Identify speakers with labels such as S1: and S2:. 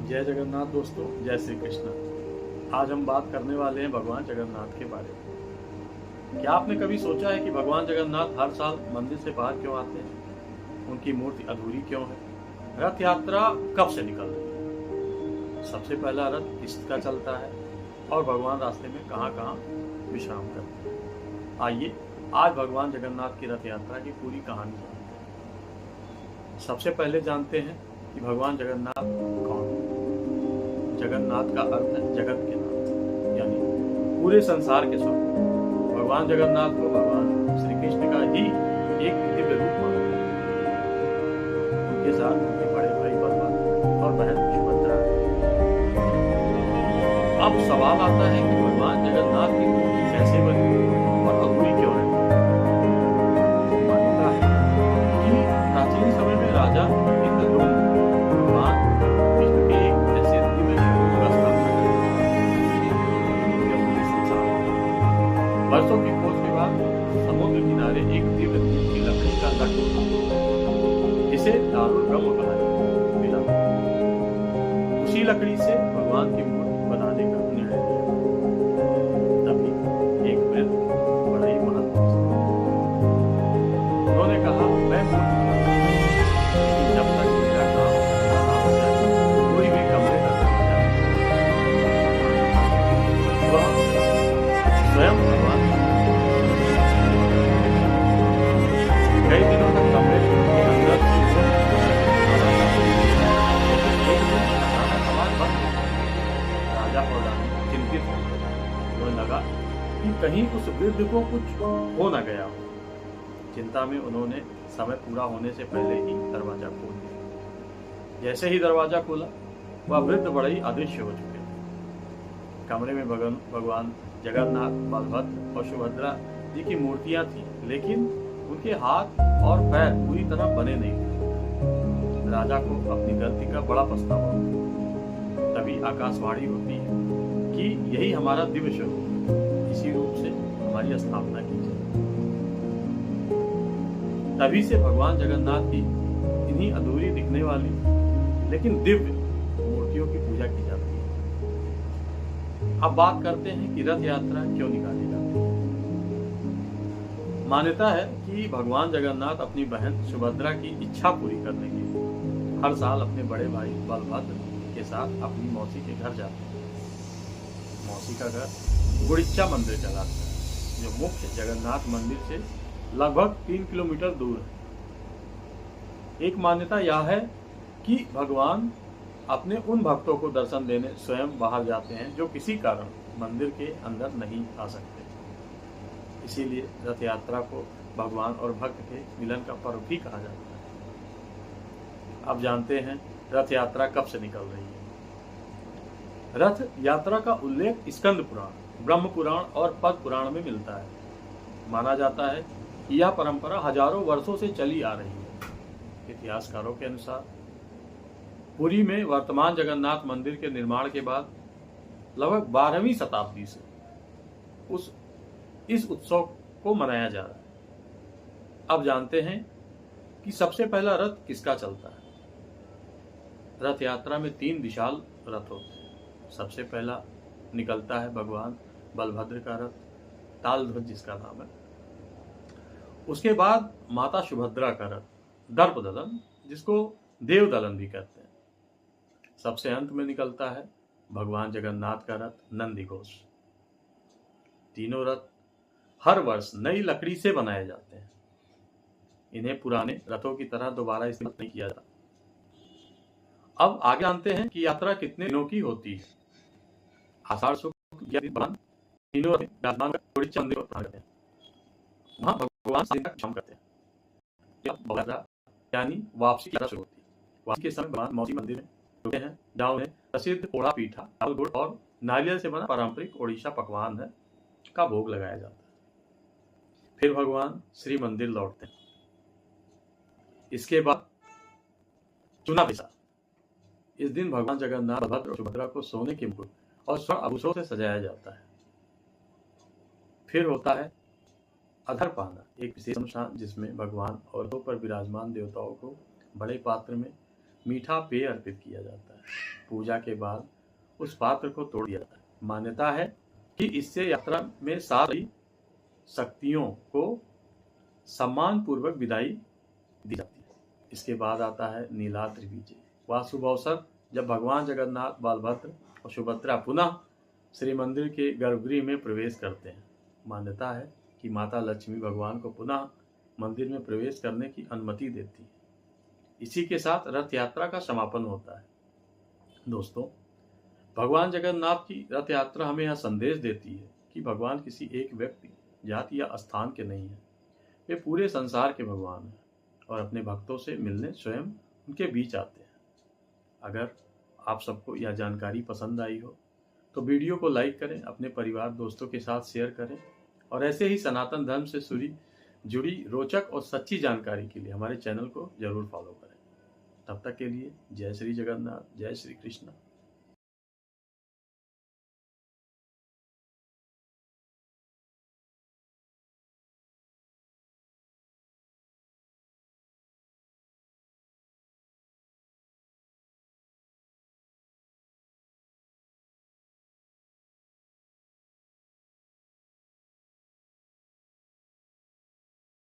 S1: जय जगन्नाथ दोस्तों, जय श्री कृष्ण। आज हम बात करने वाले हैं भगवान जगन्नाथ के बारे में। क्या आपने कभी सोचा है कि भगवान जगन्नाथ हर साल मंदिर से बाहर क्यों आते हैं? उनकी मूर्ति अधूरी क्यों है? रथ यात्रा कब से निकल रही है? सबसे पहला रथ किसका चलता है और भगवान रास्ते में कहाँ कहाँ विश्राम करते हैं? आइए आज भगवान जगन्नाथ की रथ यात्रा की पूरी कहानी जानते हैं। सबसे पहले जानते हैं कि भगवान जगन्नाथ कौन है। जगन्नाथ का अर्थ है जगत के नाथ, यानी पूरे संसार के स्वामी। भगवान जगन्नाथ को भगवान श्री कृष्ण का ही एक दिव्य रूप माना जाता है। उनके साथ उनके बड़े भाई बलभद्र और बहन सुभद्रा है। अब सवाल आता है कि भगवान जगन्नाथ की मूर्ति कैसे बनी और अधूरी क्यों है? मान्यता है कि प्राचीन समय में राजा इंद्रद्युम्न भगवान विष्णु के एक ऐसे दिव्य स्वरूप का स्थापना वर्षों की खोज के बाद समुद्र किनारे एक दिव्य नीम की लकड़ी का लट जिसे दारुल ब्रह्म कहा मिला। उसी लकड़ी से भगवान की मूर्ति बनाने का निर्णय लिया। तभी एक वृद्ध बड़ा ही महात्मा उन्होंने कहा, मैं मूर्ति बनाऊंगा, लेकिन जब तक मेरा काम पूरा ना हो जाए कोई भी कमरे तक नहीं जाए। वह स्वयं भगवान कई दिनों तक कमरे के अंदर एक दिन अचानक आवाज बंद हो गई। राजा और रानी चिंतित हो गए। उन्हें लगा कि कहीं उस वृद्ध को कुछ हो न गया हो। चिंता में उन्होंने समय पूरा होने से पहले ही दरवाजा खोल दिया। जैसे ही दरवाजा खोला वह वृद्ध बड़े ही अदृश्य हो चुके थे। कमरे में भगवान जगन्नाथ, बलभद्र और सुभद्रा जी की मूर्तियां थी, लेकिन उनके हाथ और पैर पूरी तरह बने नहीं थे। राजा को अपनी गलती का बड़ा पछतावा हुआ। तभी आकाशवाणी होती है कि यही हमारा दिव्य स्वरूप है, इसी रूप से हमारी स्थापना कीजिए। तभी से भगवान जगन्नाथ की इन्हीं अधूरी दिखने वाली लेकिन दिव्य मूर्तियों की पूजा की जाती है। अब बात करते हैं कि रथ यात्रा क्यों निकाली जाती है। मान्यता है कि भगवान जगन्नाथ अपनी बहन सुभद्रा की इच्छा पूरी करने के लिए हर साल अपने बड़े भाई बलभद्र के साथ अपनी मौसी के घर जाते हैं। मौसी का घर गुड़िच्चा मंदिर कहलाता है, जो मुख्य जगन्नाथ मंदिर से लगभग 3 किलोमीटर दूर है। एक मान्यता यह है कि भगवान अपने उन भक्तों को दर्शन देने स्वयं बाहर जाते हैं जो किसी कारण मंदिर के अंदर नहीं आ सकते। इसीलिए रथ यात्रा को भगवान और भक्त के मिलन का पर्व भी कहा जाता है। अब जानते हैं रथ यात्रा कब से निकल रही है। रथ यात्रा का उल्लेख स्कंद पुराण, ब्रह्म पुराण और पद्म पुराण में मिलता है। माना जाता है कि यह परंपरा हजारों वर्षों से चली आ रही है। इतिहासकारों के अनुसार पुरी में वर्तमान जगन्नाथ मंदिर के निर्माण के बाद लगभग 12वीं शताब्दी से इस उत्सव को मनाया जा रहा है। अब जानते हैं कि सबसे पहला रथ किसका चलता है। रथ यात्रा में 3 विशाल रथ होते हैं। सबसे पहला निकलता है भगवान बलभद्र का रथ, तालध्वज जिसका नाम है। उसके बाद माता सुभद्रा का रथ, दर्पदलन, जिसको देवदलन भी कहते हैं। सबसे अंत में निकलता है भगवान जगन्नाथ का रथ, नंदीघोष। तीनों रथ हर वर्ष नई लकड़ी से बनाए जाते हैं। इन्हें पुराने रथों की तरह दोबारा इस्तेमाल नहीं किया जाता। अब आगे जानते हैं कि यात्रा कितने दिनों की होती है। आषाढ़ शुक्ल या दिन भगवान तीनों विराजमान गुड़िच्चा मंदिर पर प्रस्थान करते हैं। वहां भगवान 7 दिन तक विश्राम करते हैं, यानी वापसी की यात्रा शुरू होती है। वापसी के समय भगवान मौसी मंदिर में रुकते हैं, जहां उन्हें प्रसिद्ध पोड़ा पीठा, चावल गुड़ और नारियल से बना पारंपरिक ओडिशा पकवान है का भोग लगाया जाता है। फिर भगवान श्री मंदिर लौटते हैं। इसके बाद चुना पिसा। इस दिन भगवान जगन्नाथ, बलभद्र और सुभद्रा को सोने के मुकुट और स्वर्ण आभूषणों से सजाया जाता है। फिर होता है अधरपाना, एक विशेष अनुष्ठान जिसमें भगवान और रथों पर विराजमान देवताओं को बड़े पात्र में मीठा पेय अर्पित किया जाता है। पूजा के बाद उस पात्र को तोड़ दिया जाता है। मान्यता है कि इससे यात्रा में सारी शक्तियों को सम्मान पूर्वक विदाई दी जाती है। इसके बाद आता है नीलाद्रि विजय। वह शुभ अवसर जब भगवान जगन्नाथ, बलभद्र और सुभद्रा पुनः श्री मंदिर के गर्भगृह में प्रवेश करते हैं। मान्यता है कि माता लक्ष्मी भगवान को पुनः मंदिर में प्रवेश करने की अनुमति देती है। इसी के साथ रथ यात्रा का समापन होता है। दोस्तों, भगवान जगन्नाथ की रथ यात्रा हमें यह संदेश देती है कि भगवान किसी एक व्यक्ति, जाति या स्थान के नहीं है। वे पूरे संसार के भगवान हैं और अपने भक्तों से मिलने स्वयं उनके बीच आते हैं। अगर आप सबको यह जानकारी पसंद आई हो तो वीडियो को लाइक करें, अपने परिवार दोस्तों के साथ शेयर करें और ऐसे ही सनातन धर्म से जुड़ी रोचक और सच्ची जानकारी के लिए हमारे चैनल को जरूर फॉलो करें। तब तक के लिए जय श्री जगन्नाथ, जय श्री कृष्ण।